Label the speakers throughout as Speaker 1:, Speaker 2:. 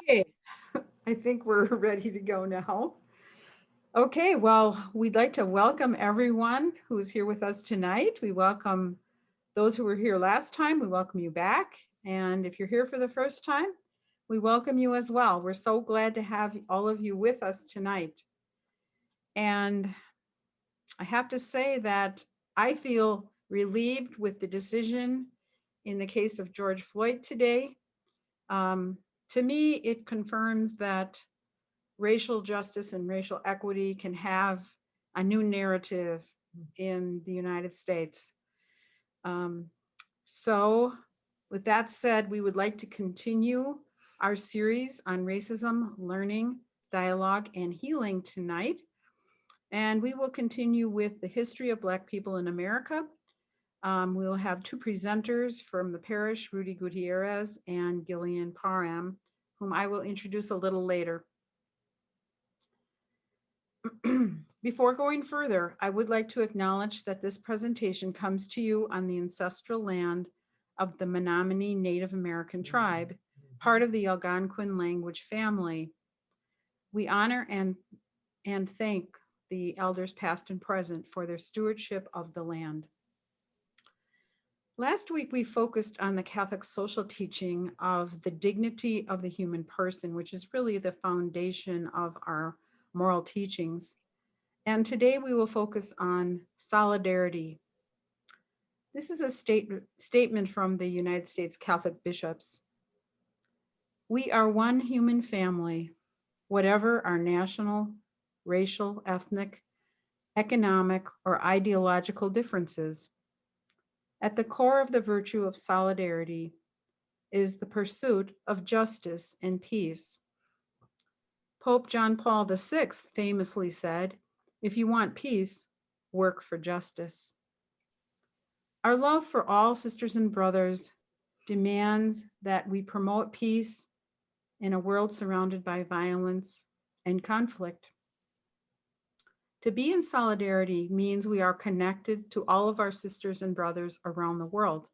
Speaker 1: Okay, I think we're ready to go now. Okay, well, we'd like to welcome everyone who's here with us tonight. We welcome those who were here last time. We welcome you back. And if you're here for the first time, we welcome you as well. We're so glad to have all of you with us tonight. And I have to say that I feel relieved with the decision in the case of George Floyd today. To me, it confirms that racial justice and racial equity can have a new narrative in the United States. So with that said, we would like to continue our series on racism, learning, dialogue, and healing tonight. And we will continue with the history of Black people in America. We'll have two presenters from the parish, Rudy Gutierrez and Gillian Parham, whom I will introduce a little later. Before going further, I would like to acknowledge that this presentation comes to you on the ancestral land of the Menominee Native American tribe, part of the Algonquin language family. We honor and thank the elders past and present for their stewardship of the land. Last week, we focused on the Catholic social teaching of the dignity of the human person, which is really the foundation of our moral teachings. And today we will focus on solidarity. This is a statement from the United States Catholic bishops. We are one human family, whatever our national, racial, ethnic, economic, or ideological differences. At the core of the virtue of solidarity is the pursuit of justice and peace. Pope John Paul VI famously said, "If you want peace, work for justice." Our love for all sisters and brothers demands that we promote peace in a world surrounded by violence and conflict. To be in solidarity means we are connected to all of our sisters and brothers around the world.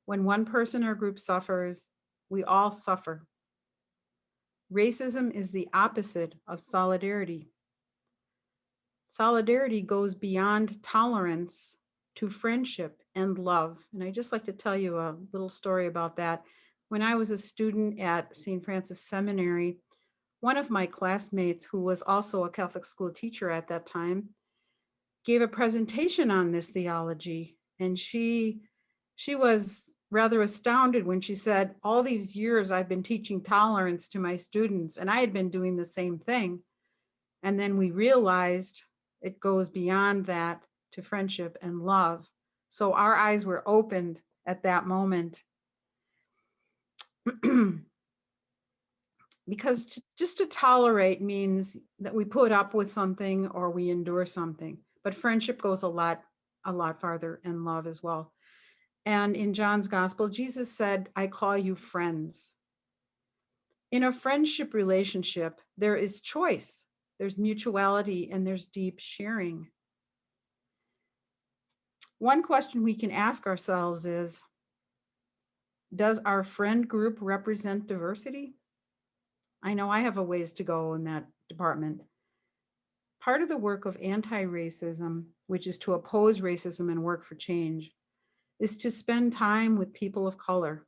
Speaker 1: When one person or group suffers, we all suffer. Racism is the opposite of solidarity. Solidarity goes beyond tolerance to friendship and love. And I just like to tell you a little story about that. When I was a student at St. Francis Seminary, one of my classmates, who was also a Catholic school teacher at that time, gave a presentation on this theology. And she was rather astounded when she said, all these years I've been teaching tolerance to my students, and I had been doing the same thing. And then we realized it goes beyond that to friendship and love. So our eyes were opened at that moment. Because just to tolerate means that we put up with something or we endure something. But friendship goes a lot farther, and love as well. And in John's gospel, Jesus said, "I call you friends." In a friendship relationship, there is choice, there's mutuality, and there's deep sharing. One question we can ask ourselves is, does our friend group represent diversity? I know I have a ways to go in that department. Part of the work of anti-racism, which is to oppose racism and work for change, is to spend time with people of color,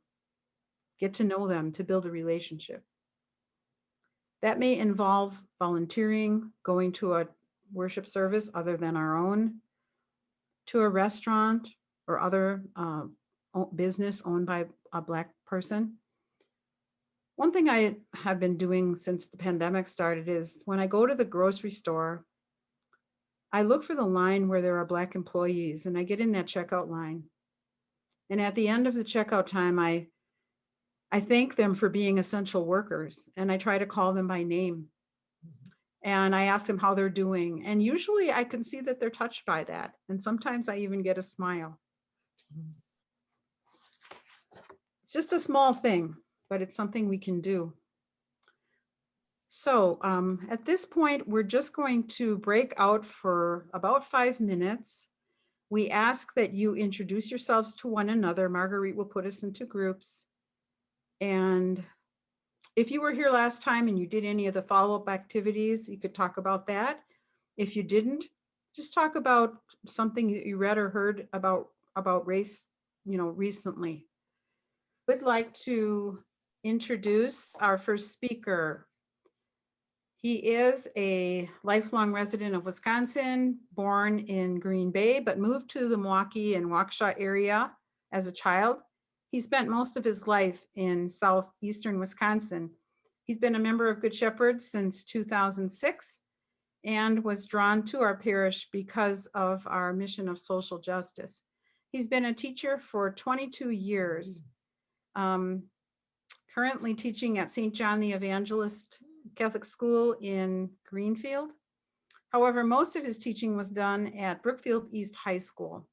Speaker 1: get to know them, to build a relationship. That may involve volunteering, going to a worship service other than our own, to a restaurant or other business owned by a Black person. One thing I have been doing since the pandemic started is when I go to the grocery store, I look for the line where there are Black employees, and I get in that checkout line. And at the end of the checkout time, I thank them for being essential workers, and I try to call them by name. And I ask them how they're doing. And usually I can see that they're touched by that. And sometimes I even get a smile. It's just a small thing, but it's something we can do. So at this point, we're just going to break out for about 5 minutes. We ask that you introduce yourselves to one another. Marguerite will put us into groups. And If you were here last time and you did any of the follow-up activities, you could talk about that. If you didn't, just talk about something that you read or heard about race, recently. Would like to introduce our first speaker. He is a lifelong resident of Wisconsin, born in Green Bay, but moved to the Milwaukee and Waukesha area as a child. He spent most of his life in southeastern Wisconsin. He's been a member of Good Shepherd since 2006 and was drawn to our parish because of our mission of social justice. He's been a teacher for 22 years, currently teaching at St. John the Evangelist Catholic School in Greenfield. However, most of his teaching was done at Brookfield East High School.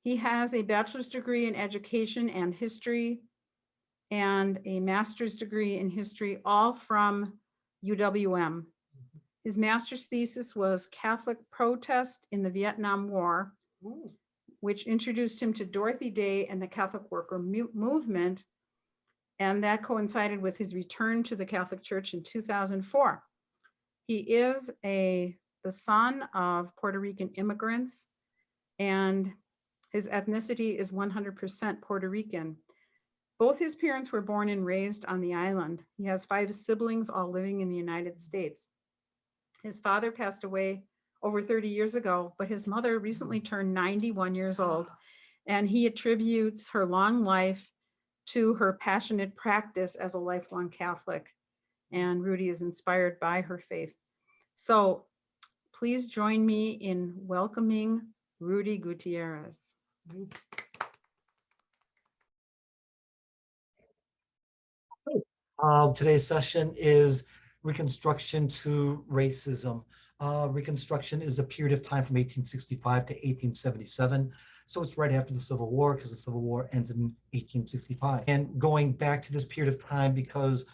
Speaker 1: He has a bachelor's degree in education and history and a master's degree in history, all from UWM. His master's thesis was Catholic Protest in the Vietnam War, which introduced him to Dorothy Day and the Catholic Worker Movement, and that coincided with his return to the Catholic Church in 2004. He is the son of Puerto Rican immigrants, and his ethnicity is 100% Puerto Rican. Both his parents were born and raised on the island. He has 5 siblings, all living in the United States. His father passed away over 30 years ago, but his mother recently turned 91 years old, and he attributes her long life to her passionate practice as a lifelong Catholic. And Rudy is inspired by her faith. So please join me in welcoming Rudy Gutierrez.
Speaker 2: Today's session is Reconstruction to Racism. Reconstruction is a period of time from 1865 to 1877. So it's right after the Civil War, because the Civil War ended in 1865. And going back to this period of time because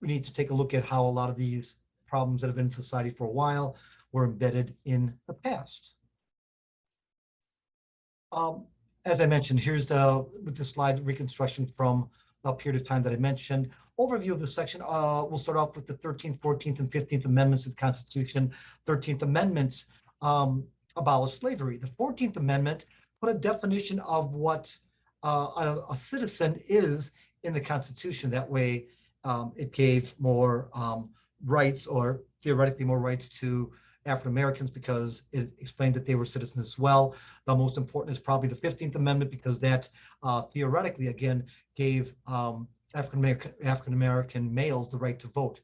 Speaker 2: we need to take a look at how a lot of these problems that have been in society for a while were embedded in the past. As I mentioned, here's with the slide Reconstruction from a period of time that I mentioned. Overview of the section, we'll start off with the 13th, 14th, and 15th Amendments of the Constitution. 13th Amendments abolished slavery. The 14th Amendment put a definition of what a citizen is in the Constitution. That way, it gave more rights, or theoretically more rights, to African Americans, because it explained that they were citizens as well. The most important is probably the 15th Amendment, because that theoretically, again, gave African American males the right to vote.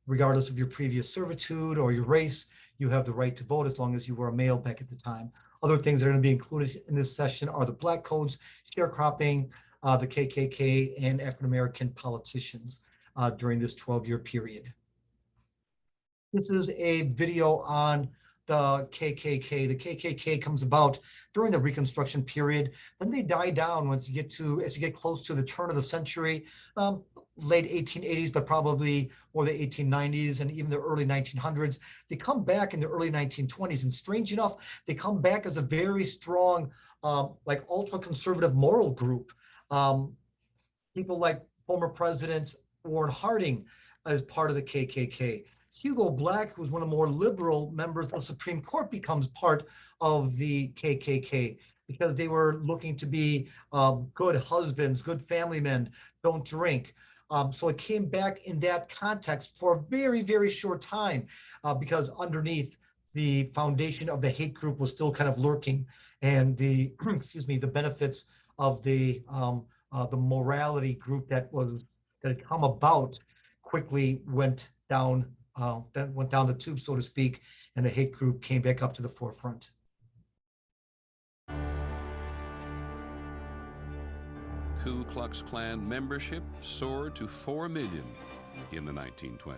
Speaker 2: Regardless of your previous servitude or your race, you have the right to vote as long as you were a male back at the time. Other things that are going to be included in this session are the Black Codes, sharecropping, the KKK, and African American politicians during this 12-year period. This is a video on the KKK. The KKK comes about during the Reconstruction period. Then they die down as you get close to the turn of the century, late 1880s, but probably more the 1890s and even the early 1900s. They come back in the early 1920s, and strange enough, they come back as a very strong, like ultra-conservative moral group. People like former President Warren Harding as part of the KKK. Hugo Black, who's one of the more liberal members of the Supreme Court, becomes part of the KKK because they were looking to be good husbands, good family men, don't drink. So it came back in that context for a very, very short time because underneath the foundation of the hate group was still kind of lurking, and the the benefits of the morality group that had come about quickly went down. That went down the tube, so to speak, and the hate group came back up to the forefront.
Speaker 3: Ku Klux Klan membership soared to 4 million in the 1920s.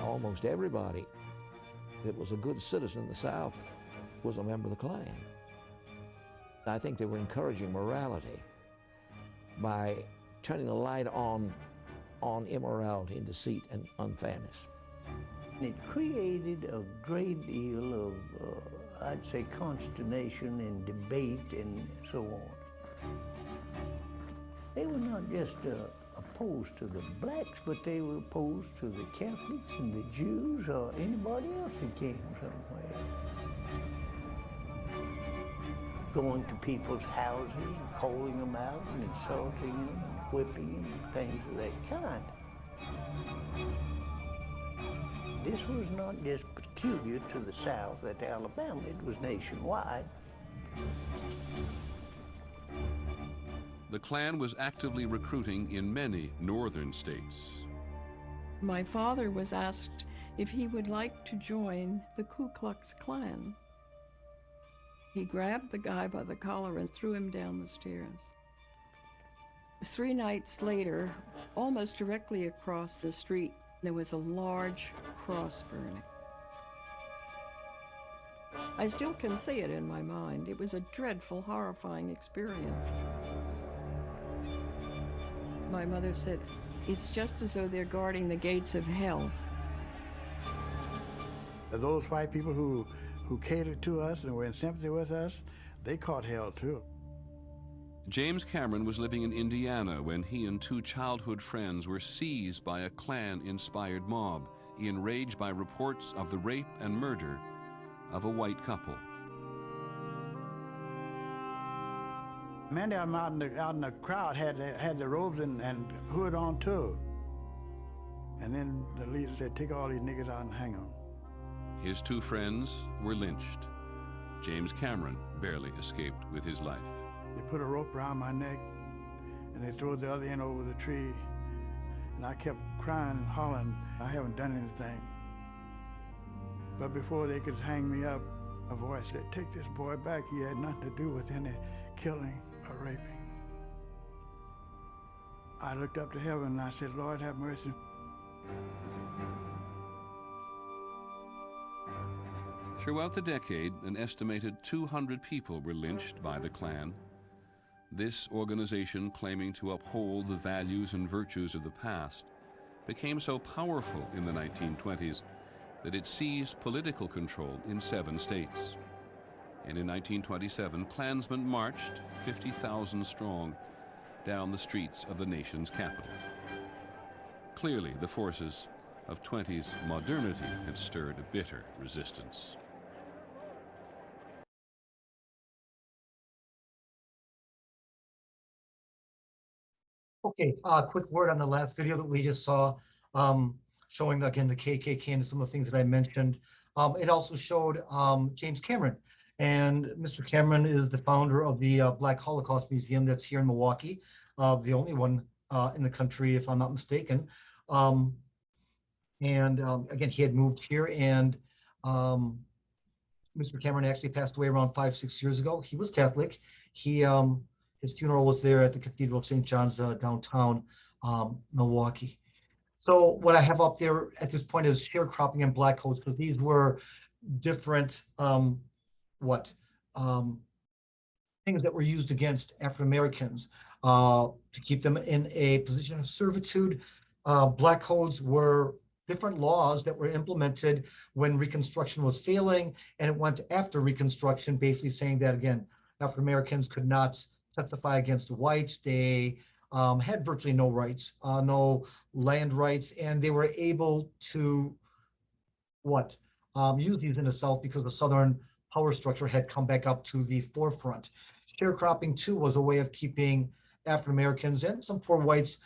Speaker 4: Almost everybody that was a good citizen in the South was a member of the Klan. I think they were encouraging morality by turning the light on immorality and deceit and unfairness.
Speaker 5: It created a great deal of, I'd say, consternation and debate and so on. They were not just opposed to the blacks, but they were opposed to the Catholics and the Jews or anybody else that came somewhere. Going to people's houses and calling them out and insulting them and whipping them and things of that kind. This was not just peculiar to the South at Alabama, it was nationwide.
Speaker 3: The Klan was actively recruiting in many northern states.
Speaker 6: My father was asked if he would like to join the Ku Klux Klan. He grabbed the guy by the collar and threw him down the stairs. 3 nights later, almost directly across the street, there was a large cross burning. I still can see it in my mind. It was a dreadful, horrifying experience. My mother said, "It's just as though they're guarding the gates of hell."
Speaker 7: Those white people who catered to us and were in sympathy with us, they caught hell too.
Speaker 3: James Cameron was living in Indiana when he and 2 childhood friends were seized by a Klan-inspired mob, enraged by reports of the rape and murder of a white couple.
Speaker 7: Many of them out in the crowd had the robes and hood on too. And then the leader said, "Take all these niggas out and hang them."
Speaker 3: His 2 friends were lynched. James Cameron barely escaped with his life.
Speaker 7: They put a rope around my neck and they threw the other end over the tree. And I kept crying and hollering, "I haven't done anything." But before they could hang me up, a voice said, "Take this boy back. He had nothing to do with any killing or raping." I looked up to heaven and I said, "Lord, have mercy."
Speaker 3: Throughout the decade, an estimated 200 people were lynched by the Klan. This organization, claiming to uphold the values and virtues of the past, became so powerful in the 1920s that it seized political control in 7 states. And in 1927, Klansmen marched, 50,000 strong, down the streets of the nation's capital. Clearly, the forces of 20s modernity had stirred a bitter resistance.
Speaker 2: Okay, quick word on the last video that we just saw, showing again the KKK and some of the things that I mentioned. It also showed James Cameron, and Mr. Cameron is the founder of the Black Holocaust Museum that's here in Milwaukee, the only one in the country, if I'm not mistaken. Again, he had moved here, and Mr. Cameron actually passed away around 5-6 years ago. He was Catholic. His funeral was there at the Cathedral of St. John's downtown Milwaukee. So what I have up there at this point is sharecropping and black coats, because these were different things that were used against African Americans to keep them in a position of servitude. Black codes were different laws that were implemented when Reconstruction was failing, and it went after Reconstruction, basically saying that, again, African Americans could not testify against whites. They had virtually no rights, no land rights, and they were able to use these in the South because the Southern power structure had come back up to the forefront. Sharecropping too was a way of keeping African Americans and some poor whites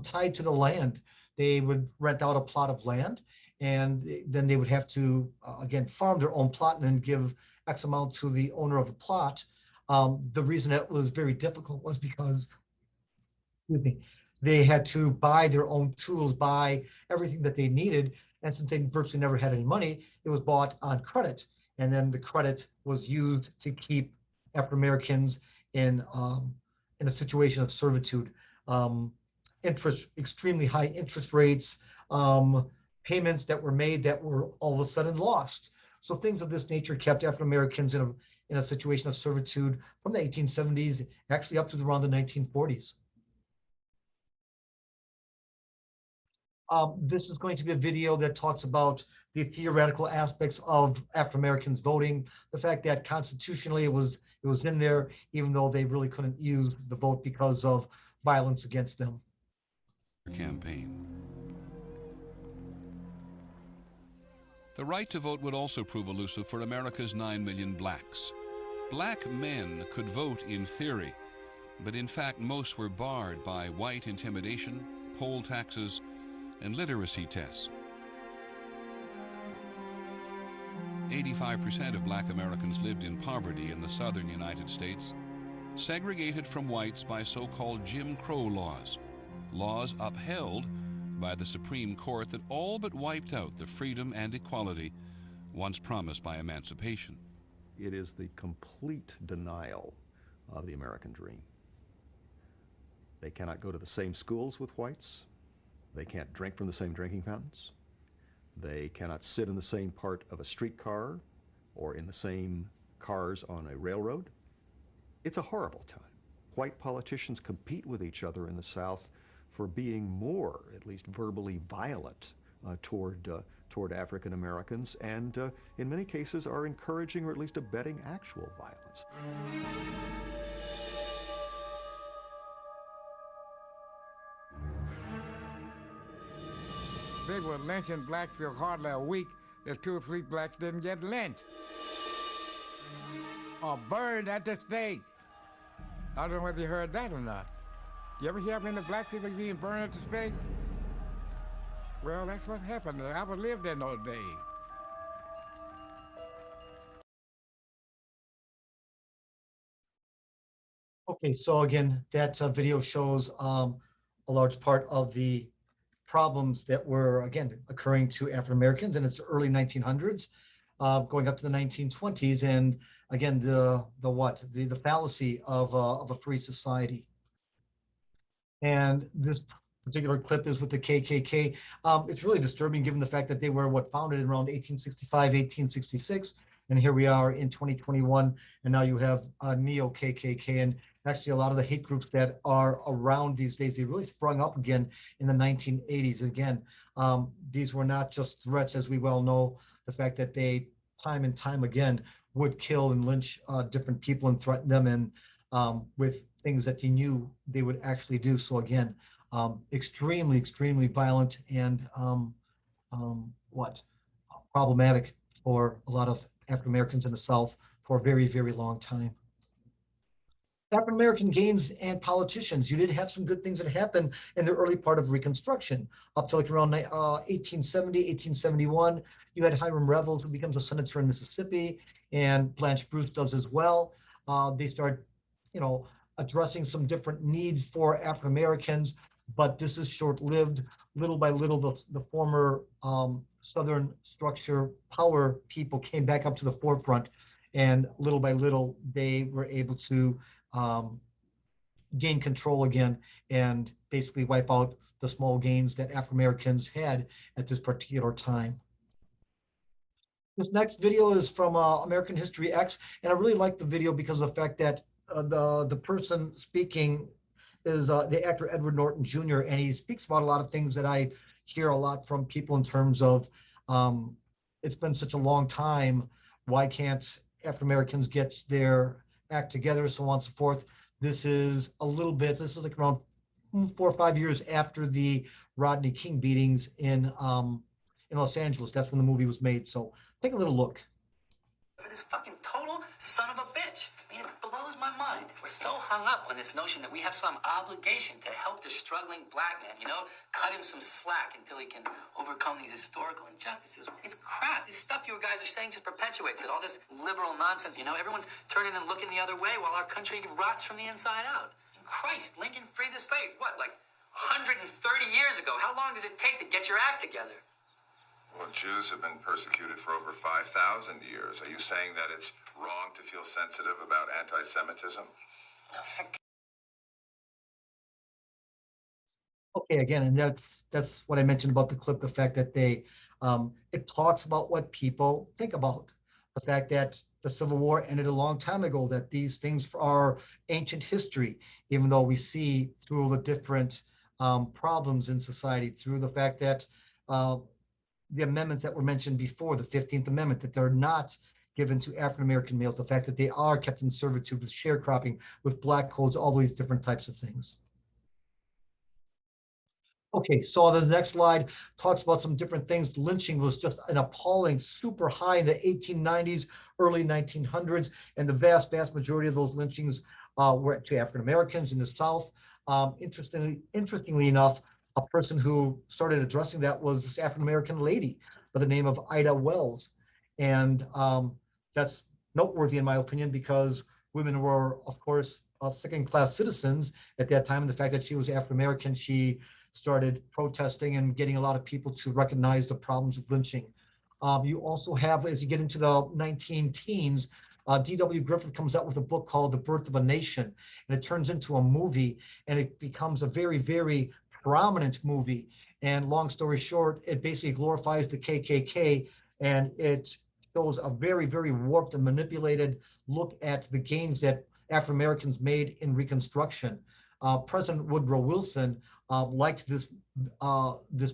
Speaker 2: tied to the land. They would rent out a plot of land, and then they would have to again farm their own plot and then give X amount to the owner of the plot. The reason that was very difficult was because, they had to buy their own tools, buy everything that they needed. And since they virtually never had any money, it was bought on credit. And then the credit was used to keep African Americans in a situation of servitude. Extremely high interest rates, payments that were made that were all of a sudden lost. So things of this nature kept African Americans in a situation of servitude from the 1870s, actually up to around the 1940s. This is going to be a video that talks about the theoretical aspects of African Americans voting, the fact that constitutionally it was in there, even though they really couldn't use the vote because of violence against them.
Speaker 3: Campaign. The right to vote would also prove elusive for America's 9 million blacks. Black men could vote in theory, but in fact most were barred by white intimidation, poll taxes, and literacy tests. 85% of black Americans lived in poverty in the southern United States, segregated from whites by so-called Jim Crow laws, laws upheld by the Supreme Court that all but wiped out the freedom and equality once promised by emancipation.
Speaker 8: It is the complete denial of the American dream. They cannot go to the same schools with whites. They can't drink from the same drinking fountains. They cannot sit in the same part of a streetcar or in the same cars on a railroad. It's a horrible time. White politicians compete with each other in the South for being more, at least verbally, violent toward African Americans, and in many cases are encouraging or at least abetting actual violence.
Speaker 9: They were lynching blacks for hardly a week. There's 2 or 3 blacks didn't get lynched or burned at the stake. I don't know whether you heard that or not. You ever hear of any black people being burned at the stake? Well, that's what happened. I was lived in those days.
Speaker 2: Okay, so again, that video shows a large part of the problems that were, again, occurring to African Americans in its early 1900s, going up to the 1920s, and again, the fallacy of a free society. And this particular clip is with the KKK. It's really disturbing given the fact that they were founded in around 1865, 1866, and here we are in 2021, and now you have neo-KKK, and actually a lot of the hate groups that are around these days, they really sprung up again in the 1980s. Again, these were not just threats, as we well know, the fact that they time and time again would kill and lynch different people and threaten them, and with things that you knew they would actually do. So again, extremely, extremely violent and problematic for a lot of African Americans in the South for a very, very long time. African American gains and politicians. You did have some good things that happened in the early part of Reconstruction, up to around 1870, 1871. You had Hiram Revels, who becomes a senator in Mississippi, and Blanche Bruce does as well. They start, addressing some different needs for African Americans, but this is short-lived. Little by little, the former Southern structure power people came back up to the forefront, and little by little, they were able to gain control again and basically wipe out the small gains that African Americans had at this particular time. This next video is from American History X, and I really like the video because of the fact that the person speaking is the actor Edward Norton Jr., and he speaks about a lot of things that I hear a lot from people in terms of it's been such a long time, why can't African Americans get their act together, so on and so forth. This is like around 4 or 5 years after the Rodney King beatings in Los Angeles. That's when the movie was made. So take a little look.
Speaker 10: For this fucking total son of a bitch. I mean, it blows my mind. We're so hung up on this notion that we have some obligation to help the struggling black man, cut him some slack until he can overcome these historical injustices. It's crap. This stuff you guys are saying just perpetuates it. All this liberal nonsense, everyone's turning and looking the other way while our country rots from the inside out. Christ, Lincoln freed the slaves, like 130 years ago? How long does it take to get your act together?
Speaker 11: Well, Jews have been persecuted for over 5,000 years. Are you saying that it's wrong to feel sensitive about anti-Semitism?
Speaker 2: Okay, again, and that's what I mentioned about the clip, the fact that it talks about what people think about. The fact that the Civil War ended a long time ago, that these things are ancient history, even though we see through the different problems in society, through the fact that the amendments that were mentioned before, the 15th Amendment, that they're not given to African-American males, the fact that they are kept in servitude with sharecropping, with black codes, all these different types of things. Okay, so the next slide talks about some different things. Lynching was just an appalling, super high in the 1890s, early 1900s, and the vast, vast majority of those lynchings were to African Americans in the South. Interestingly enough, a person who started addressing that was this African American lady by the name of Ida Wells, and that's noteworthy in my opinion because women were, of course, second-class citizens at that time. And the fact that she was African American, she started protesting and getting a lot of people to recognize the problems of lynching. You also have, as you get into the 19 teens, D.W. Griffith comes out with a book called The Birth of a Nation, and it turns into a movie, and it becomes a very, very prominent movie. And long story short, it basically glorifies the KKK, and it shows a very, very warped and manipulated look at the gains that African Americans made in Reconstruction. President Woodrow Wilson liked this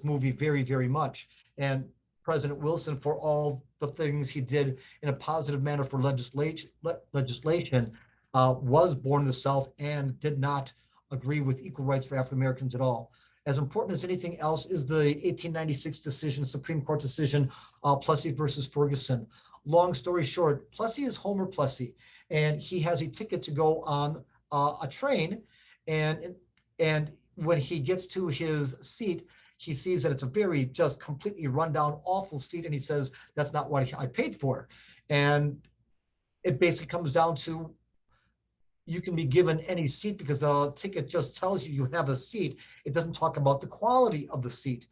Speaker 2: movie very, very much. And President Wilson, for all the things he did in a positive manner for legislation, was born in the South and did not agree with equal rights for African Americans at all. As important as anything else is the 1896 decision, Supreme Court decision, Plessy versus Ferguson. Long story short, Plessy is Homer Plessy, and he has a ticket to go on a train, and when he gets to his seat, he sees that it's a very just completely rundown, awful seat, and he says, that's not what I paid for. And it basically comes down to, you can be given any seat because the ticket just tells you you have a seat. It doesn't talk about the quality of the seat.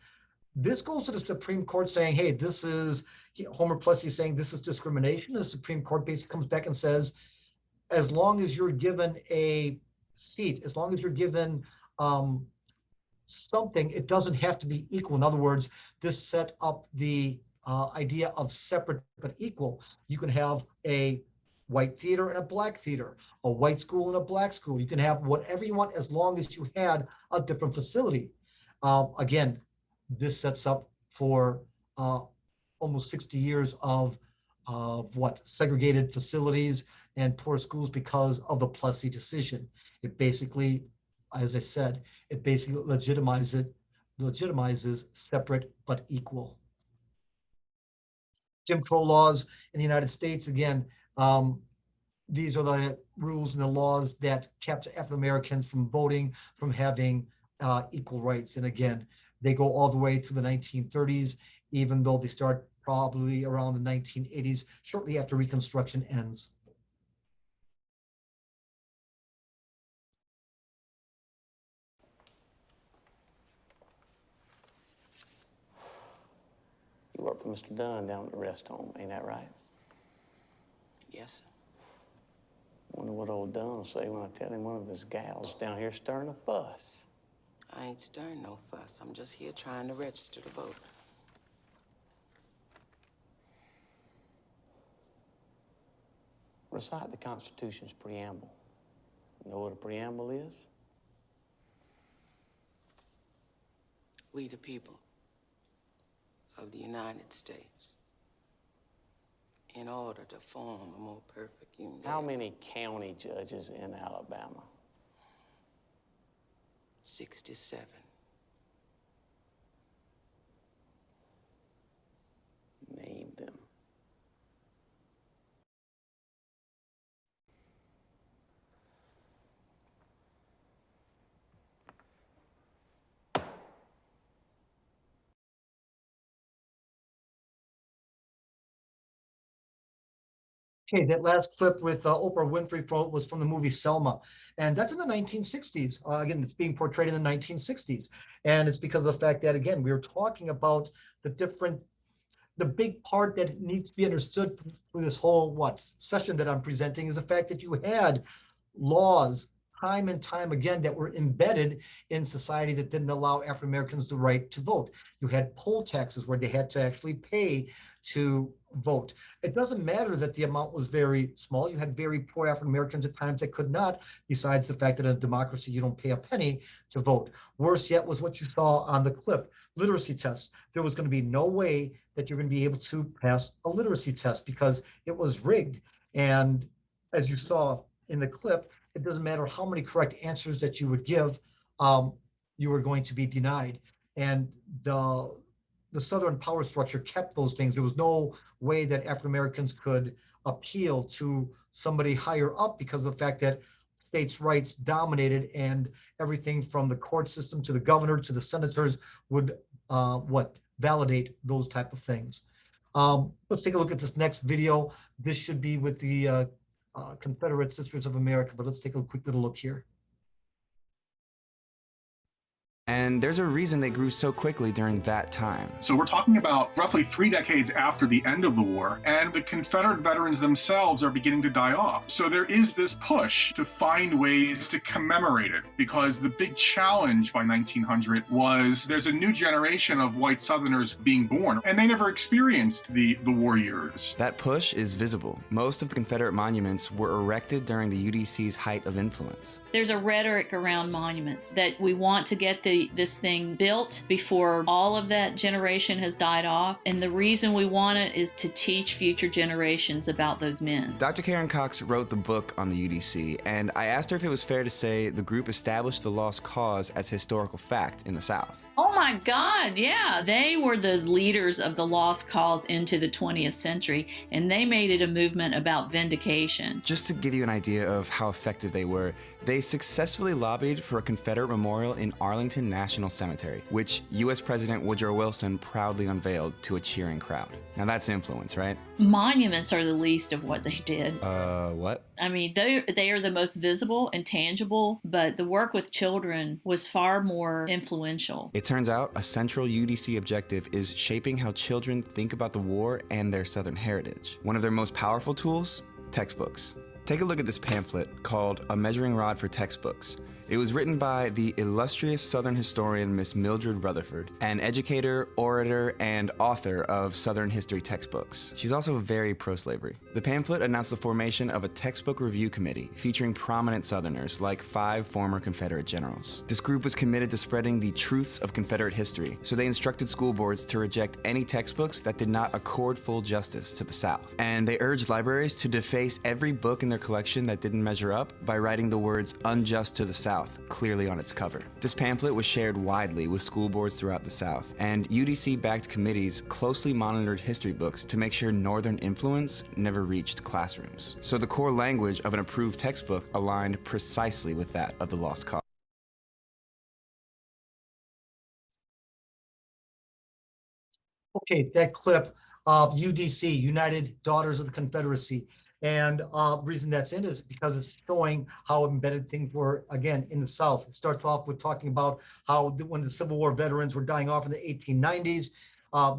Speaker 2: This goes to the Supreme Court saying, hey, this is, Homer Plessy saying this is discrimination. The Supreme Court basically comes back and says, as long as you're given a seat, as long as you're given something, it doesn't have to be equal. In other words, this set up the idea of separate but equal. You can have a white theater and a black theater, a white school and a black school. You can have whatever you want as long as you had a different facility. Again, this sets up for almost 60 years of what, segregated facilities and poor schools because of the Plessy decision. It basically, as I said, it basically legitimizes separate but equal. Jim Crow laws in the United States, again, these are the rules and the laws that kept African Americans from voting, from having equal rights. And again, they go all the way through the 1930s, even though they start probably around the 1980s, shortly after Reconstruction ends.
Speaker 12: You work for Mr. Dunn down at the rest home, ain't that right?
Speaker 10: Yes, sir.
Speaker 12: Wonder what old Dunn will say when I tell him one of his gals down here stirring a fuss.
Speaker 10: I ain't stirring no fuss. I'm just here trying to register the vote.
Speaker 12: Recite the Constitution's preamble. You know what a preamble is?
Speaker 10: We the people of the United States, in order to form a more perfect union.
Speaker 12: How many county judges in Alabama?
Speaker 10: 67.
Speaker 12: Name them.
Speaker 2: Okay, that last clip with Oprah Winfrey was from the movie Selma, and that's in the 1960s. Again, it's being portrayed in the 1960s, and it's because of the fact that, again, we were talking about the big part that needs to be understood through this whole session that I'm presenting is the fact that you had laws time and time again that were embedded in society that didn't allow African Americans the right to vote. You had poll taxes where they had to actually pay to vote. It doesn't matter that the amount was very small. You had very poor African Americans at times that could not, besides the fact that in a democracy, you don't pay a penny to vote. Worse yet was what you saw on the clip, literacy tests. There was going to be no way that you're going to be able to pass a literacy test because it was rigged. And as you saw in the clip, it doesn't matter how many correct answers that you would give, you were going to be denied. And the Southern power structure kept those things. There was no way that African Americans could appeal to somebody higher up because of the fact that states' rights dominated, and everything from the court system to the governor to the senators would validate those type of things. Let's take a look at this next video. This should be with the Confederate Sisters of America, but let's take a quick little look here.
Speaker 13: And there's a reason they grew so quickly during that time.
Speaker 14: So we're talking about roughly 3 decades after the end of the war, and the Confederate veterans themselves are beginning to die off. So there is this push to find ways to commemorate it, because the big challenge by 1900 was there's a new generation of white Southerners being born, and they never experienced the war years.
Speaker 13: That push is visible. Most of the Confederate monuments were erected during the UDC's height of influence.
Speaker 15: There's a rhetoric around monuments that we want to get this thing built before all of that generation has died off. And the reason we want it is to teach future generations about those men.
Speaker 13: Dr. Karen Cox wrote the book on the UDC, and I asked her if it was fair to say the group established the lost cause as historical fact in the South.
Speaker 15: Oh my God, yeah. They were the leaders of the lost cause into the 20th century, and they made it a movement about vindication.
Speaker 13: Just to give you an idea of how effective they were, they successfully lobbied for a Confederate memorial in Arlington National Cemetery, which U.S. President Woodrow Wilson proudly unveiled to a cheering crowd. Now that's influence, right?
Speaker 15: Monuments are the least of what they did.
Speaker 13: What?
Speaker 15: I mean, they are the most visible and tangible, but the work with children was far more influential.
Speaker 13: It turns out a central UDC objective is shaping how children think about the war and their Southern heritage. One of their most powerful tools? Textbooks. Take a look at this pamphlet called A Measuring Rod for Textbooks. It was written by the illustrious Southern historian Miss Mildred Rutherford, an educator, orator, and author of Southern history textbooks. She's also very pro-slavery. The pamphlet announced the formation of a textbook review committee featuring prominent Southerners like 5 former Confederate generals. This group was committed to spreading the truths of Confederate history, so they instructed school boards to reject any textbooks that did not accord full justice to the South. And they urged libraries to deface every book in their collection that didn't measure up by writing the words "unjust to the South" clearly on its cover. This pamphlet was shared widely with school boards throughout the South, and UDC-backed committees closely monitored history books to make sure Northern influence never reached classrooms. So the core language of an approved textbook aligned precisely with that of the lost cause.
Speaker 2: Okay, that clip of UDC, United Daughters of the Confederacy. And reason that's in is because it's showing how embedded things were, again, in the South. It starts off with talking about how when the Civil War veterans were dying off in the 1890s,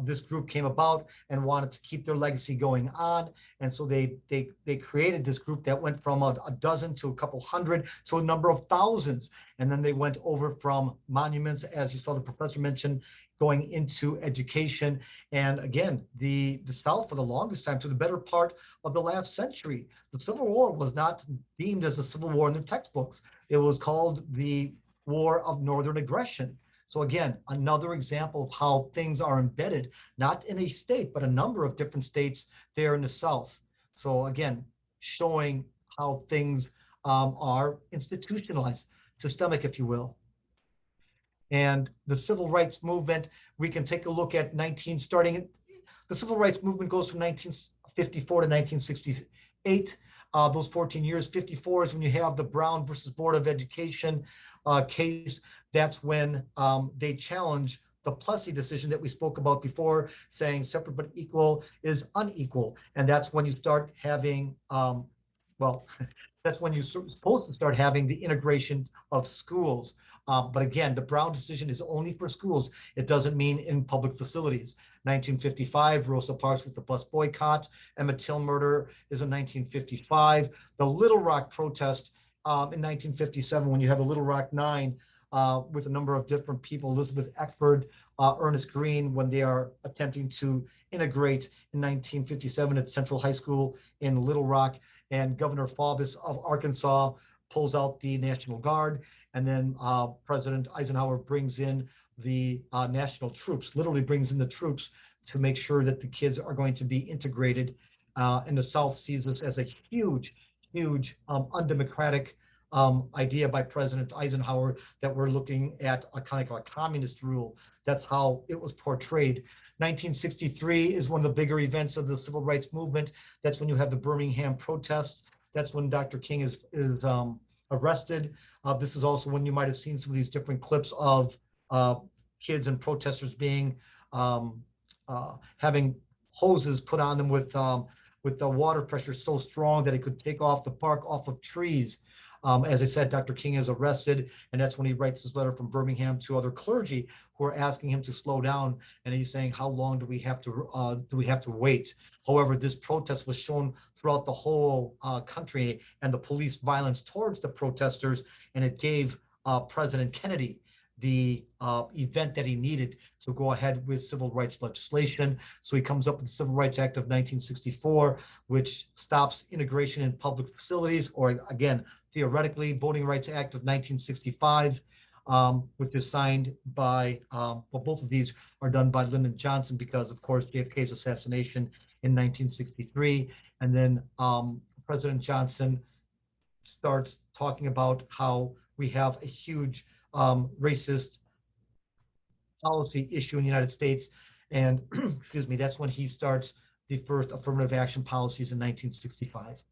Speaker 2: this group came about and wanted to keep their legacy going on. And so they created this group that went from a dozen to a couple hundred to a number of thousands. And then they went over from monuments, as you saw the professor mention, going into education. And again, the South for the longest time, to the better part of the last century, the Civil War was not deemed as a civil war in their textbooks. It was called the War of Northern Aggression. So again, another example of how things are embedded, not in a state, but a number of different states there in the South. So again, showing how things are institutionalized, systemic, if you will. And the civil rights movement, we can take a look at the civil rights movement goes from 1954 to 1968. Those 14 years, 54 is when you have the Brown versus Board of Education case. That's when they challenge the Plessy decision that we spoke about before, saying separate but equal is unequal. And that's when you start having, that's when you're supposed to start having the integration of schools. But again, the Brown decision is only for schools. It doesn't mean in public facilities. 1955, Rosa Parks with the bus boycott. Emmett Till murder is in 1955. The Little Rock protest in 1957, when you have a Little Rock 9 with a number of different people, Elizabeth Eckford, Ernest Green, when they are attempting to integrate in 1957 at Central High School in Little Rock, and Governor Faubus of Arkansas pulls out the National Guard, and then President Eisenhower brings in the national troops, literally brings in the troops to make sure that the kids are going to be integrated. And the South sees this as a huge, undemocratic idea by President Eisenhower that we're looking at a kind of a communist rule. That's how it was portrayed. 1963 is one of the bigger events of the civil rights movement. That's when you have the Birmingham protests. That's when Dr. King is arrested. This is also when you might have seen some of these different clips of kids and protesters being having hoses put on them with the water pressure so strong that it could take off the bark off of trees. As I said, Dr. King is arrested, and that's when he writes this letter from Birmingham to other clergy who are asking him to slow down. And he's saying, "How long do we have to wait?" However, this protest was shown throughout the whole country, and the police violence towards the protesters, and it gave President Kennedy the event that he needed to go ahead with civil rights legislation. So he comes up with the Civil Rights Act of 1964, which stops integration in public facilities, or again, theoretically, Voting Rights Act of 1965, which is signed by, well, both of these are done by Lyndon Johnson because, of course, JFK's assassination in 1963. And then President Johnson starts talking about how we have a huge racist policy issue in the United States. And excuse me, that's when he starts the first affirmative action policies in 1965.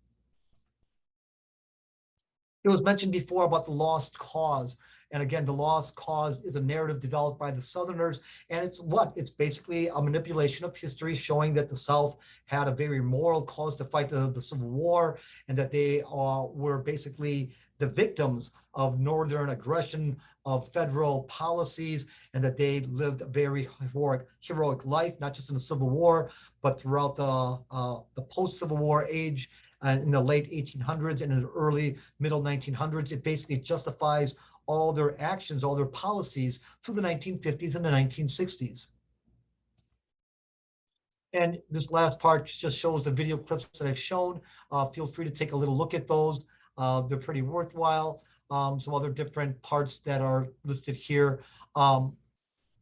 Speaker 2: It was mentioned before about the lost cause. And again, the lost cause is a narrative developed by the Southerners. And it's what? It's basically a manipulation of history showing that the South had a very moral cause to fight the Civil War, and that they were basically the victims of Northern aggression, of federal policies, and that they lived a very heroic life, not just in the Civil War, but throughout the post-Civil War age. In the late 1800s and in the early middle 1900s, it basically justifies all their actions, all their policies through the 1950s and the 1960s. And this last part just shows the video clips that I've shown. Feel free to take a little look at those. They're pretty worthwhile. Some other different parts that are listed here.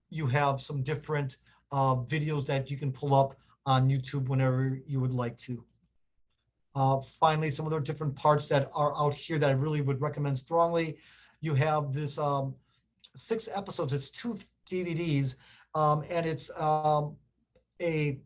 Speaker 2: You have some different videos that you can pull up on YouTube whenever you would like to. Finally, some other different parts that are out here that I really would recommend strongly. You have this 6 episodes, it's 2 DVDs, and it's a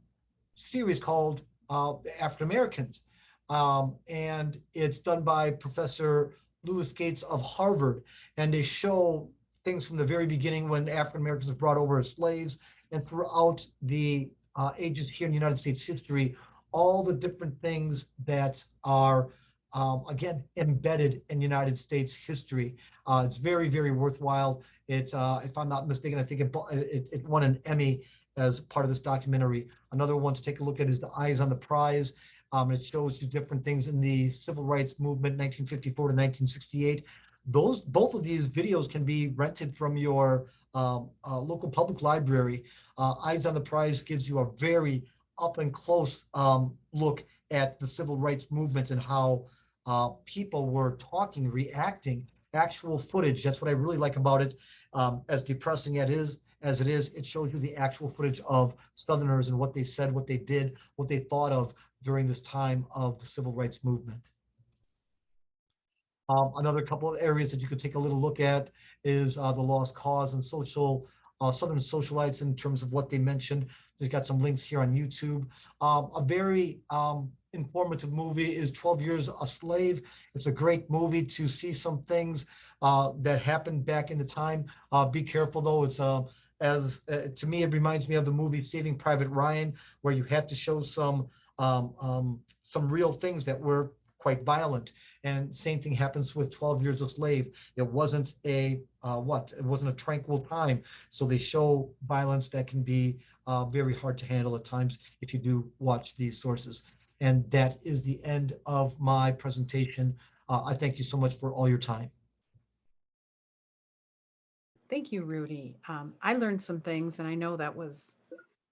Speaker 2: series called African Americans. And it's done by Professor Lewis Gates of Harvard. And they show things from the very beginning when African Americans were brought over as slaves, and throughout the ages here in United States history, all the different things that are, again, embedded in United States history. It's very, very worthwhile. It's, if I'm not mistaken, I think it won an Emmy as part of this documentary. Another one to take a look at is The Eyes on the Prize. It shows you different things in the civil rights movement, 1954 to 1968. Both of these videos can be rented from your local public library. Eyes on the Prize gives you a very up and close look at the civil rights movement and how people were talking, reacting, actual footage. That's what I really like about it. As depressing as it is, it shows you the actual footage of Southerners and what they said, what they did, what they thought of during this time of the civil rights movement. Another couple of areas that you could take a little look at is the lost cause and Southern socialites in terms of what they mentioned. We've got some links here on YouTube. A very informative movie is 12 Years a Slave. It's a great movie to see some things that happened back in the time. Be careful though, it's to me, it reminds me of the movie Saving Private Ryan, where you have to show some real things that were quite violent. And same thing happens with 12 Years a Slave. It wasn't it wasn't a tranquil time. So they show violence that can be very hard to handle at times if you do watch these sources. And that is the end of my presentation. I thank you so much for all your time.
Speaker 1: Thank you, Rudy. I learned some things, and I know that was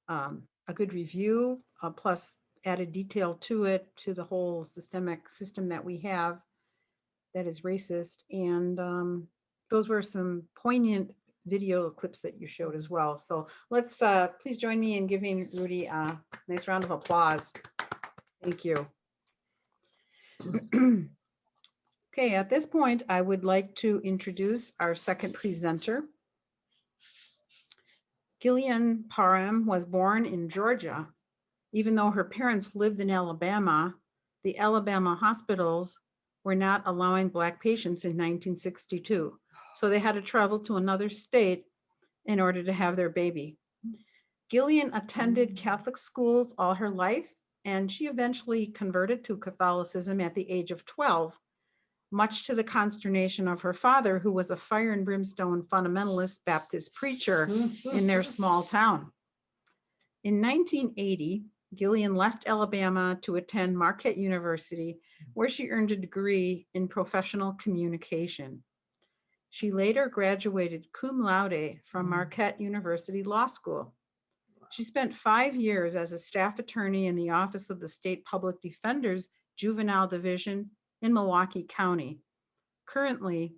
Speaker 1: a good review, plus added detail to it, to the whole systemic system that we have that is racist. And those were some poignant video clips that you showed as well. So let's please join me in giving Rudy a nice round of applause. Thank you. Okay, at this point, I would like to introduce our second presenter. Gillian Parham was born in Georgia. Even though her parents lived in Alabama, the Alabama hospitals were not allowing Black patients in 1962. So they had to travel to another state in order to have their baby. Gillian attended Catholic schools all her life, and she eventually converted to Catholicism at the age of 12, much to the consternation of her father, who was a fire and brimstone fundamentalist Baptist preacher in their small town. In 1980, Gillian left Alabama to attend Marquette University, where she earned a degree in professional communication. She later graduated cum laude from Marquette University Law School. She spent 5 years as a staff attorney in the Office of the State Public Defender's Juvenile Division in Milwaukee County. Currently,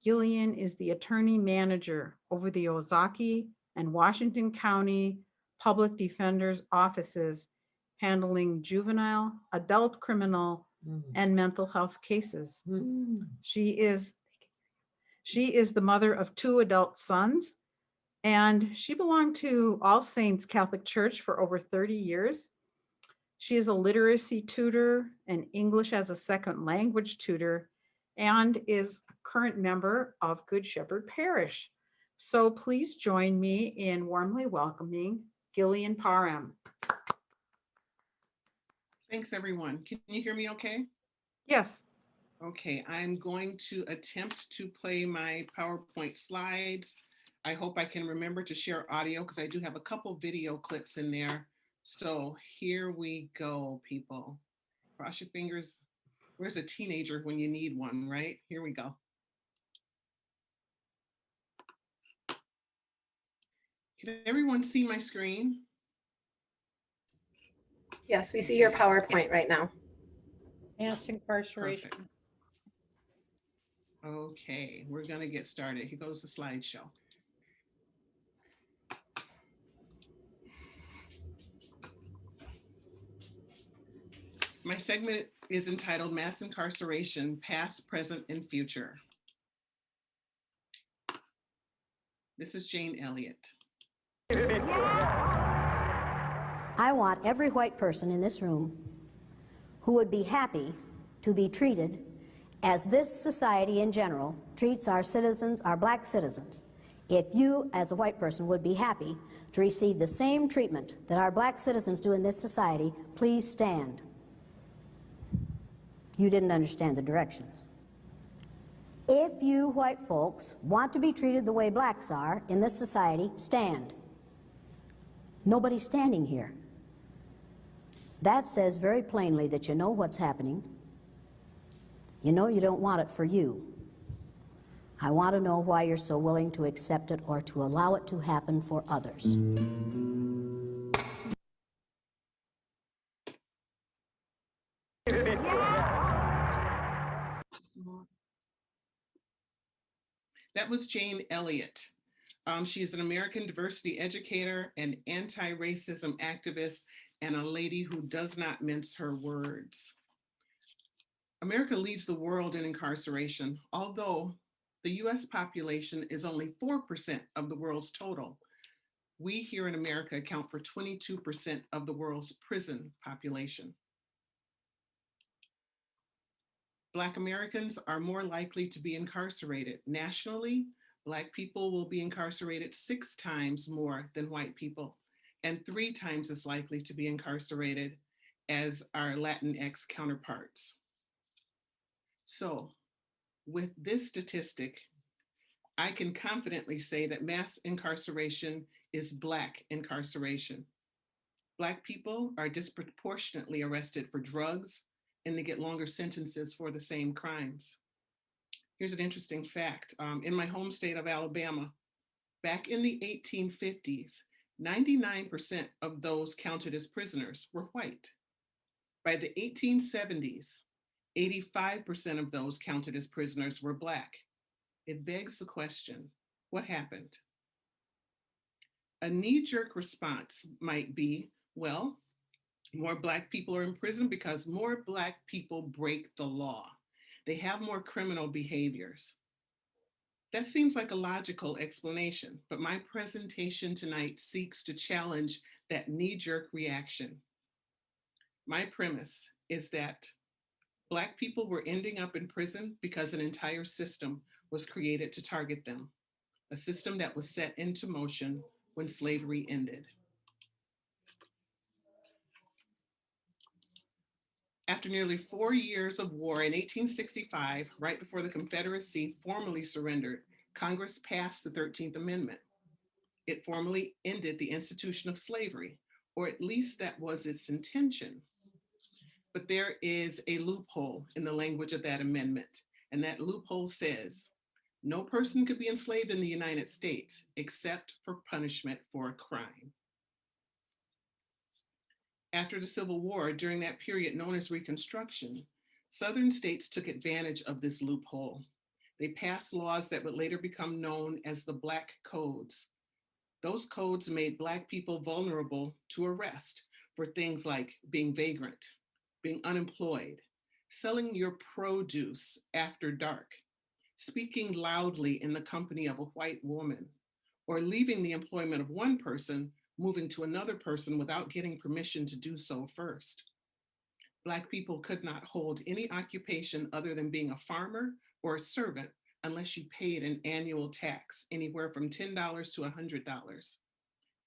Speaker 1: Gillian is the attorney manager over the Ozaukee and Washington County Public Defender's offices, handling juvenile, adult criminal, and mental health cases. She is the mother of 2 adult sons, and she belonged to All Saints Catholic Church for over 30 years. She is a literacy tutor and English as a second language tutor, and is a current member of Good Shepherd Parish. So please join me in warmly welcoming Gillian Parham.
Speaker 16: Thanks, everyone. Can you hear me okay?
Speaker 1: Yes.
Speaker 16: Okay, I'm going to attempt to play my PowerPoint slides. I hope I can remember to share audio because I do have a couple video clips in there. So here we go, people. Cross your fingers. Where's a teenager when you need one, right? Here we go. Can everyone see my screen?
Speaker 17: Yes, we see your PowerPoint right now.
Speaker 18: Mass incarceration.
Speaker 16: Perfect. Okay, we're gonna get started. Here goes the slideshow. My segment is entitled Mass Incarceration, Past, Present, and Future. This is Jane Elliott.
Speaker 19: I want every white person in this room who would be happy to be treated as this society in general treats our citizens, our black citizens. If you, as a white person, would be happy to receive the same treatment that our black citizens do in this society, please stand. You didn't understand the directions. If you white folks want to be treated the way blacks are in this society, stand. Nobody's standing here. That says very plainly that you know what's happening. You know you don't want it for you. I want to know why you're so willing to accept it or to allow it to happen for others.
Speaker 16: That was Jane Elliott. She's an American diversity educator, an anti-racism activist, and a lady who does not mince her words. America leads the world in incarceration, although the US population is only 4% of the world's total. We here in America account for 22% of the world's prison population. Black Americans are more likely to be incarcerated. Nationally, Black people will be incarcerated 6 times more than white people, and 3 times as likely to be incarcerated as our Latinx counterparts. So, with this statistic, I can confidently say that mass incarceration is Black incarceration. Black people are disproportionately arrested for drugs, and they get longer sentences for the same crimes. Here's an interesting fact. In my home state of Alabama, back in the 1850s, 99% of those counted as prisoners were white. By the 1870s, 85% of those counted as prisoners were Black. It begs the question, what happened? A knee-jerk response might be, well, more Black people are in prison because more Black people break the law. They have more criminal behaviors. That seems like a logical explanation, but my presentation tonight seeks to challenge that knee-jerk reaction. My premise is that Black people were ending up in prison because an entire system was created to target them, a system that was set into motion when slavery ended. After nearly 4 years of war in 1865, right before the Confederacy formally surrendered, Congress passed the 13th Amendment. It formally ended the institution of slavery, or at least that was its intention. But there is a loophole in the language of that amendment, and that loophole says, no person could be enslaved in the United States except for punishment for a crime. After the Civil War, during that period known as Reconstruction, Southern states took advantage of this loophole. They passed laws that would later become known as the Black Codes. Those codes made Black people vulnerable to arrest for things like being vagrant, being unemployed, selling your produce after dark, speaking loudly in the company of a white woman, or leaving the employment of one person, moving to another person without getting permission to do so first. Black people could not hold any occupation other than being a farmer or a servant unless you paid an annual tax, anywhere from $10 to $100.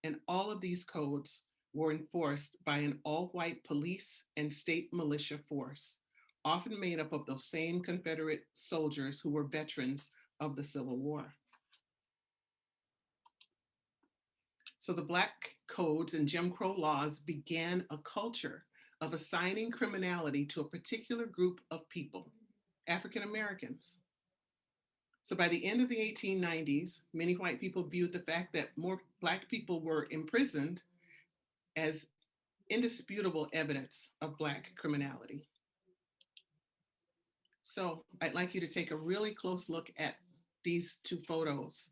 Speaker 16: And all of these codes were enforced by an all-white police and state militia force, often made up of those same Confederate soldiers who were veterans of the Civil War. So the Black Codes and Jim Crow laws began a culture of assigning criminality to a particular group of people, African Americans. So by the end of the 1890s, many white people viewed the fact that more Black people were imprisoned as indisputable evidence of Black criminality. So I'd like you to take a really close look at these two photos.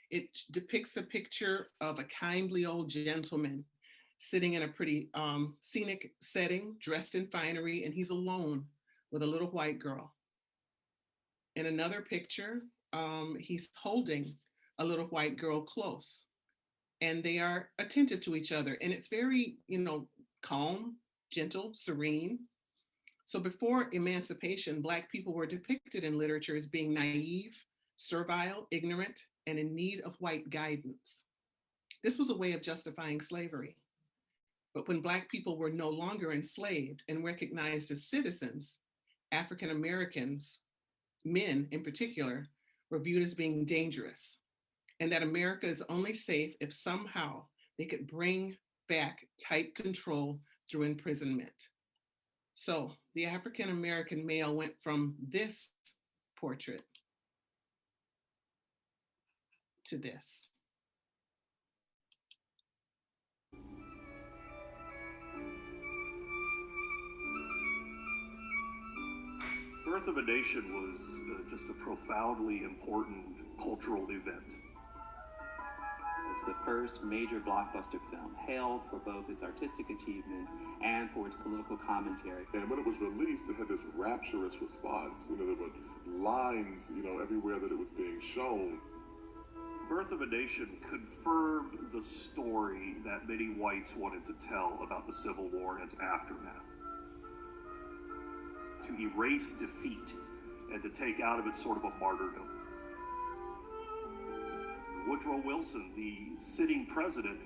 Speaker 16: It depicts a picture of a kindly old gentleman sitting in a pretty scenic setting, dressed in finery, and he's alone with a little white girl. In another picture, he's holding a little white girl close, and they are attentive to each other. And it's very, calm, gentle, serene. So before emancipation, Black people were depicted in literature as being naive, servile, ignorant, and in need of white guidance. This was a way of justifying slavery. But when Black people were no longer enslaved and recognized as citizens, African Americans, men in particular, were viewed as being dangerous, and that America is only safe if somehow they could bring back tight control through imprisonment. So the African American male went from this portrait to this.
Speaker 20: Birth of a Nation was just a profoundly important cultural event.
Speaker 21: It's the first major blockbuster film, hailed for both its artistic achievement and for its political commentary.
Speaker 22: And when it was released, it had this rapturous response. There were lines, everywhere that it was being shown.
Speaker 20: Birth of a Nation confirmed the story that many whites wanted to tell about the Civil War and its aftermath. To erase defeat and to take out of it sort of a martyrdom. Woodrow Wilson, the sitting president,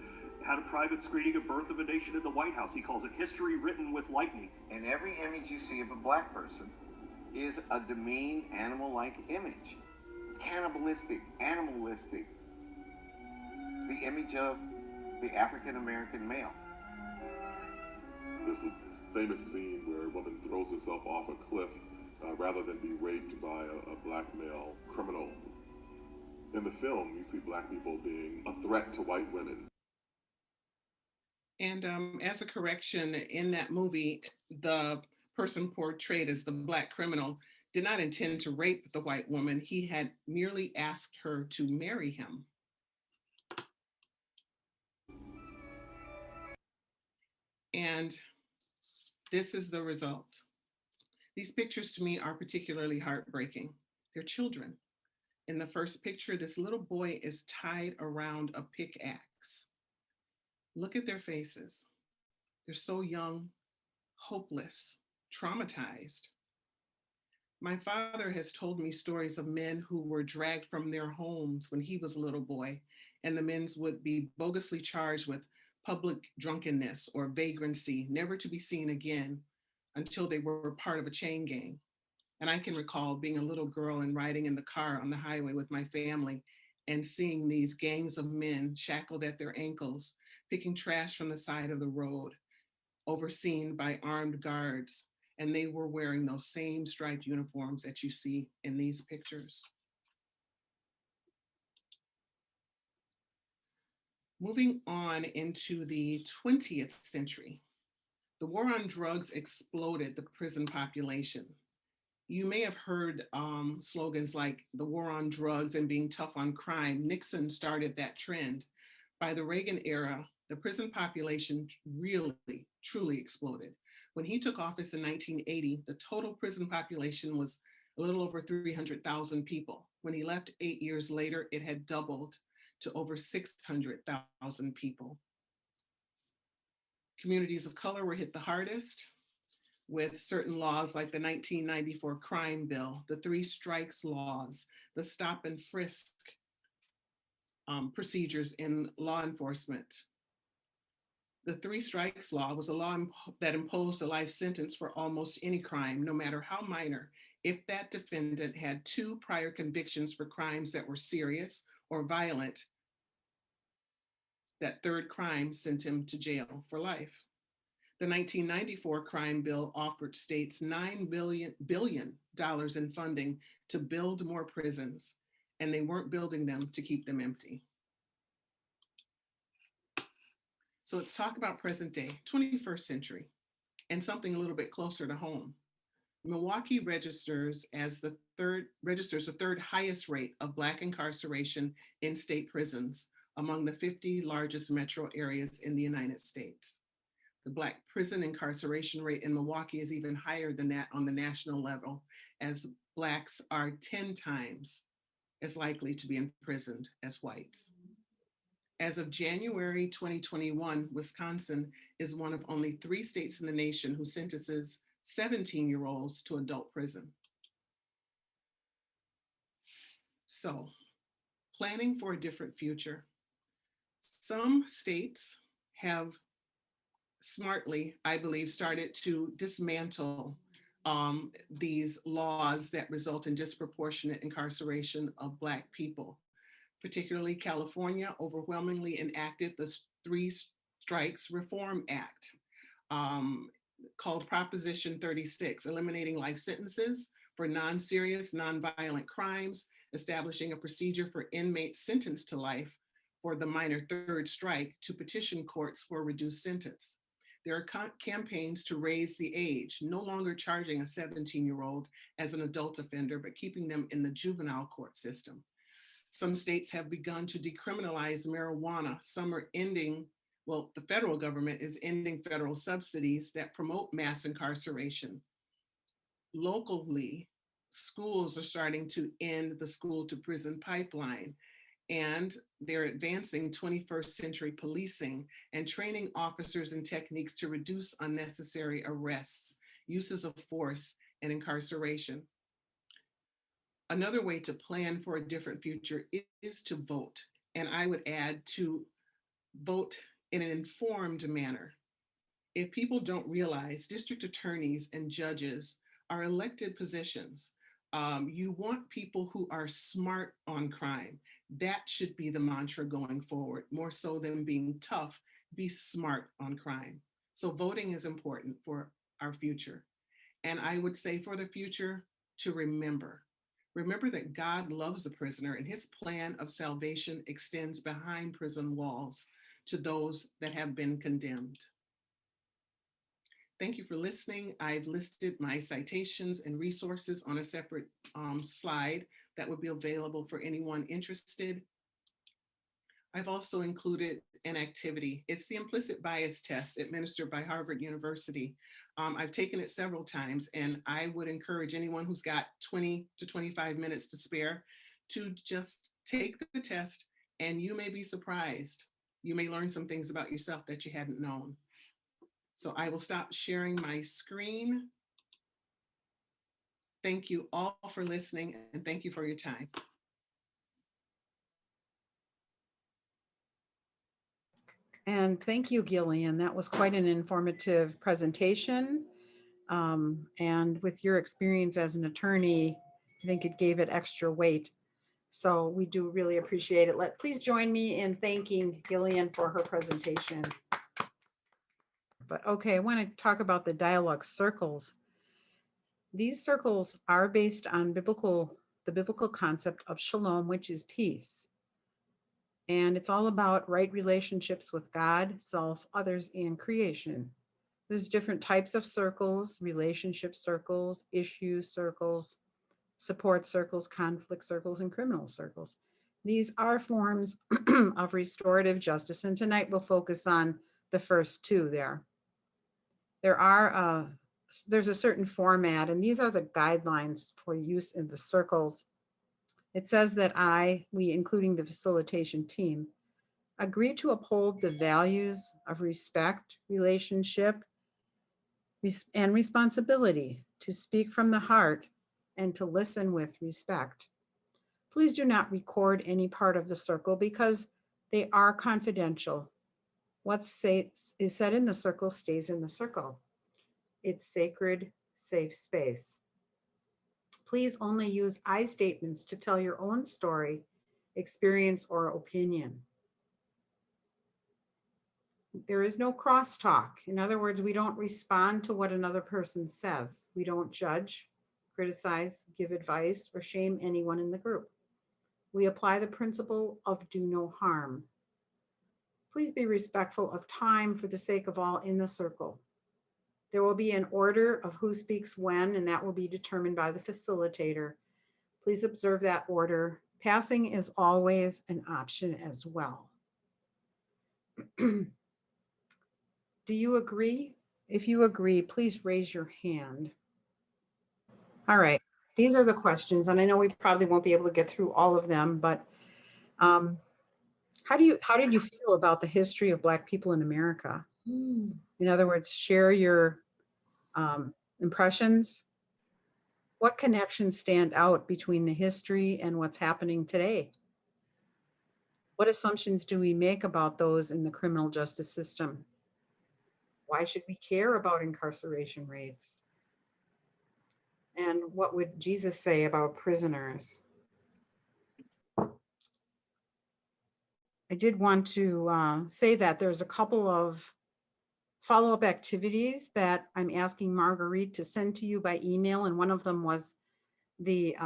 Speaker 20: had a private screening of Birth of a Nation in the White House. He calls it history written with lightning.
Speaker 23: And every image you see of a Black person is a demeaned, animal-like image. Cannibalistic, animalistic. The image of the African-American male.
Speaker 22: There's a famous scene where a woman throws herself off a cliff rather than be raped by a Black male criminal. In the film, you see Black people being a threat to white women.
Speaker 16: And as a correction, in that movie, the person portrayed as the Black criminal did not intend to rape the white woman. He had merely asked her to marry him. And this is the result. These pictures to me are particularly heartbreaking. They're children. In the first picture, this little boy is tied around a pickaxe. Look at their faces. They're so young, hopeless, traumatized. My father has told me stories of men who were dragged from their homes when he was a little boy, and the men would be bogusly charged with public drunkenness or vagrancy, never to be seen again until they were part of a chain gang. And I can recall being a little girl and riding in the car on the highway with my family and seeing these gangs of men shackled at their ankles, picking trash from the side of the road, overseen by armed guards. And they were wearing those same striped uniforms that you see in these pictures. Moving on into the 20th century, the war on drugs exploded the prison population. You may have heard slogans like the war on drugs and being tough on crime. Nixon started that trend. By the Reagan era, the prison population really, truly exploded. When he took office in 1980, the total prison population was a little over 300,000 people. When he left 8 years later, it had doubled to over 600,000 people. Communities of color were hit the hardest with certain laws like the 1994 Crime Bill, the Three Strikes laws, the stop and frisk procedures in law enforcement. The Three Strikes law was a law that imposed a life sentence for almost any crime, no matter how minor, if that defendant had 2 prior convictions for crimes that were serious or violent. That third crime sent him to jail for life. The 1994 Crime Bill offered states $9 billion in funding to build more prisons, and they weren't building them to keep them empty. So let's talk about present day, 21st century, and something a little bit closer to home. Milwaukee registers the third highest rate of Black incarceration in state prisons among the 50 largest metro areas in the United States. The Black prison incarceration rate in Milwaukee is even higher than that on the national level, as Blacks are 10 times as likely to be imprisoned as whites. As of January 2021, Wisconsin is one of only 3 states in the nation who sentences 17-year-olds to adult prison. So, planning for a different future. Some states have smartly, I believe, started to dismantle these laws that result in disproportionate incarceration of Black people. Particularly California overwhelmingly enacted the Three Strikes Reform Act, called Proposition 36, eliminating life sentences for non-serious, non-violent crimes, establishing a procedure for inmates sentenced to life for the minor third strike to petition courts for a reduced sentence. There are campaigns to raise the age, no longer charging a 17-year-old as an adult offender, but keeping them in the juvenile court system. Some states have begun to decriminalize marijuana. Some are ending, well, the federal government is ending federal subsidies that promote mass incarceration. Locally, schools are starting to end the school to prison pipeline, and they're advancing 21st century policing and training officers in techniques to reduce unnecessary arrests, uses of force, and incarceration. Another way to plan for a different future is to vote. And I would add to vote in an informed manner. If people don't realize district attorneys and judges are elected positions, you want people who are smart on crime. That should be the mantra going forward, more so than being tough, be smart on crime. So voting is important for our future. And I would say for the future to remember that God loves the prisoner and his plan of salvation extends behind prison walls to those that have been condemned. Thank you for listening. I've listed my citations and resources on a separate slide that would be available for anyone interested. I've also included an activity. It's the implicit bias test administered by Harvard University. I've taken it several times, and I would encourage anyone who's got 20 to 25 minutes to spare to just take the test, and you may be surprised. You may learn some things about yourself that you hadn't known. So I will stop sharing my screen. Thank you all for listening, and thank you for your time.
Speaker 1: And thank you, Gillian. That was quite an informative presentation. And with your experience as an attorney, I think it gave it extra weight. So we do really appreciate it. Please join me in thanking Gillian for her presentation. But okay, I want to talk about the dialogue circles. These circles are based on the biblical concept of shalom, which is peace. And it's all about right relationships with God, self, others, and creation. There's different types of circles: relationship circles, issue circles, support circles, conflict circles, and criminal circles. These are forms of restorative justice. And tonight we'll focus on the first two there. There's a certain format, and these are the guidelines for use in the circles. It says that we, including the facilitation team, agree to uphold the values of respect, relationship, and responsibility, to speak from the heart, and to listen with respect. Please do not record any part of the circle because they are confidential. What is said in the circle stays in the circle. It's sacred, safe space. Please only use I statements to tell your own story, experience, or opinion. There is no crosstalk. In other words, we don't respond to what another person says. We don't judge, criticize, give advice, or shame anyone in the group. We apply the principle of do no harm. Please be respectful of time for the sake of all in the circle. There will be an order of who speaks when, and that will be determined by the facilitator. Please observe that order. Passing is always an option as well. Do you agree? If you agree, please raise your hand. All right, these are the questions, and I know we probably won't be able to get through all of them, but how did you feel about the history of Black people in America? In other words, share your impressions. What connections stand out between the history and what's happening today? What assumptions do we make about those in the criminal justice system? Why should we care about incarceration rates? And what would Jesus say about prisoners? I did want to say that there's a couple of follow-up activities that I'm asking Marguerite to send to you by email, and one of them was the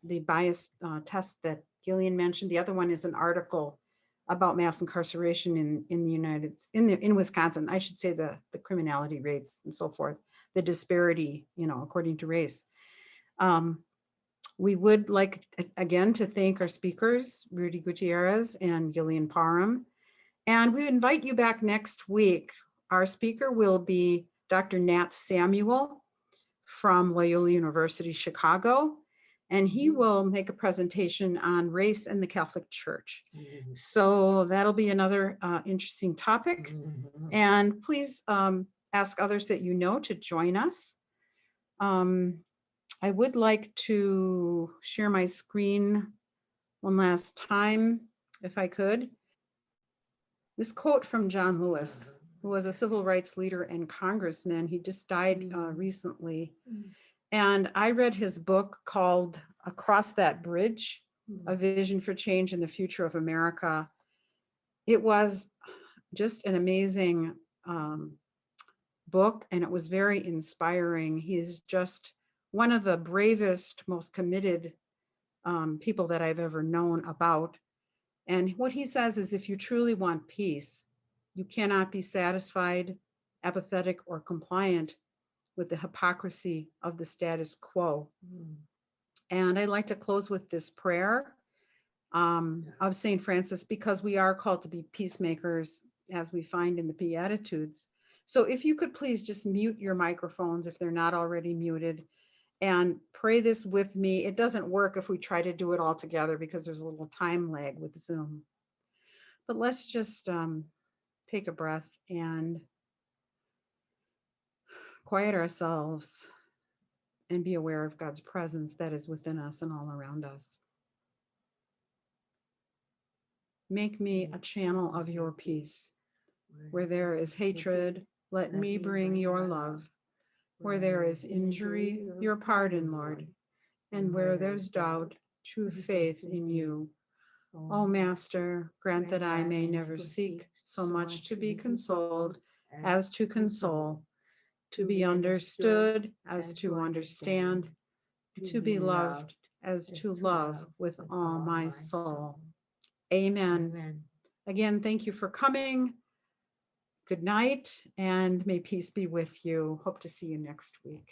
Speaker 1: bias test that Gillian mentioned. The other one is an article about mass incarceration in Wisconsin. I should say the criminality rates and so forth, the disparity, according to race. We would like, again, to thank our speakers, Rudy Gutierrez and Gillian Parham. And we invite you back next week. Our speaker will be Dr. Nat Samuel from Loyola University, Chicago, and he will make a presentation on race and the Catholic Church. So that'll be another interesting topic. And please ask others that you know to join us. I would like to share my screen one last time, if I could. This quote from John Lewis, who was a civil rights leader and congressman. He just died recently. And I read his book called Across That Bridge, A Vision for Change in the Future of America. It was just an amazing book, and it was very inspiring. He's just one of the bravest, most committed people that I've ever known about. And what he says is, if you truly want peace, you cannot be satisfied, apathetic, or compliant with the hypocrisy of the status quo. And I'd like to close with this prayer. of St. Francis, because we are called to be peacemakers, as we find in the Beatitudes. So if you could please just mute your microphones if they're not already muted, and pray this with me. It doesn't work if we try to do it all together because there's a little time lag with Zoom. But let's just take a breath and quiet ourselves and be aware of God's presence that is within us and all around us. Make me a channel of your peace. Where there is hatred, let me bring your love. Where there is injury, your pardon, Lord. And where there's doubt, true faith in you. O Master, grant that I may never seek so much to be consoled as to console, to be understood as to understand, to be loved as to love with all my soul. Amen. Again, thank you for coming. Good night, and may peace be with you. Hope to see you next week.